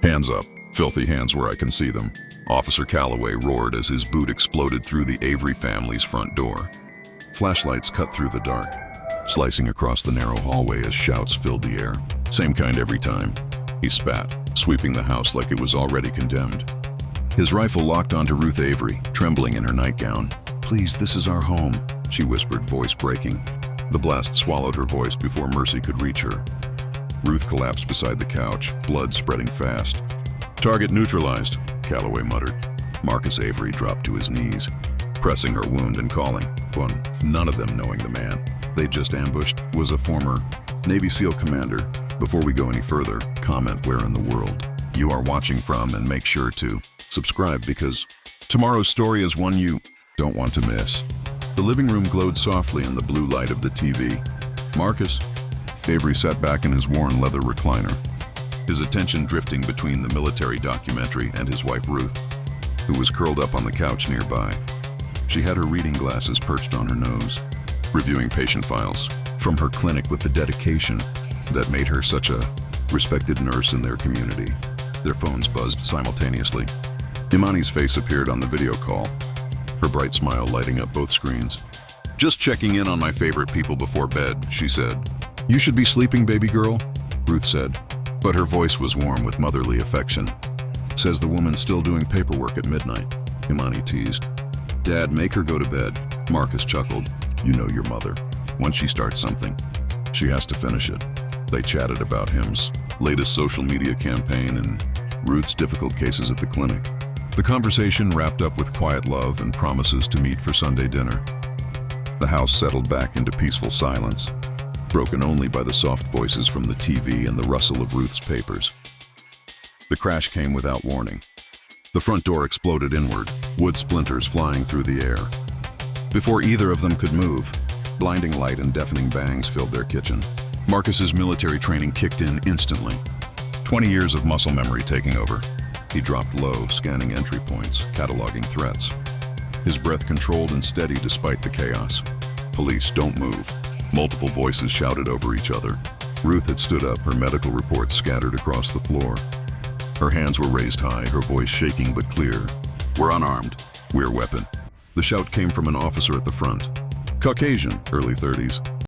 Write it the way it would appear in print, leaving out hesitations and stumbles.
Hands up. Filthy hands where I can see them. Officer Calloway roared as his boot exploded through the Avery family's front door. Flashlights cut through the dark, slicing across the narrow hallway as shouts filled the air. Same kind every time. He spat, sweeping the house like it was already condemned. His rifle locked onto Ruth Avery, trembling in her nightgown. "Please, this is our home," she whispered, voice breaking. The blast swallowed her voice before mercy could reach her. Ruth collapsed beside the couch, blood spreading fast. "Target neutralized," Calloway muttered. Marcus Avery dropped to his knees, pressing her wound and calling. None of them knowing the man they just ambushed was a former Navy SEAL commander. Before we go any further, comment where in the world you are watching from and make sure to subscribe because tomorrow's story is one you don't want to miss. The living room glowed softly in the blue light of the TV. Marcus Avery sat back in his worn leather recliner, his attention drifting between the military documentary and his wife Ruth, who was curled up on the couch nearby. She had her reading glasses perched on her nose, reviewing patient files from her clinic with the dedication that made her such a respected nurse in their community. Their phones buzzed simultaneously. Imani's face appeared on the video call, her bright smile lighting up both screens. "Just checking in on my favorite people before bed," she said. "You should be sleeping, baby girl," Ruth said, but her voice was warm with motherly affection. "Says the woman still doing paperwork at midnight," Imani teased. "Dad, make her go to bed," Marcus chuckled. "You know your mother. Once she starts something, she has to finish it." They chatted about him's latest social media campaign and Ruth's difficult cases at the clinic. The conversation wrapped up with quiet love and promises to meet for Sunday dinner. The house settled back into peaceful silence, broken only by the soft voices from the TV and the rustle of Ruth's papers. The crash came without warning. The front door exploded inward, wood splinters flying through the air. Before either of them could move, blinding light and deafening bangs filled their kitchen. Marcus's military training kicked in instantly, 20 years of muscle memory taking over. He dropped low, scanning entry points, cataloging threats. His breath controlled and steady despite the chaos. "Police, don't move." Multiple voices shouted over each other. Ruth had stood up, her medical reports scattered across the floor. Her hands were raised high, her voice shaking but clear. "We're unarmed. We're weapon." The shout came from an officer at the front. Caucasian, early 30s.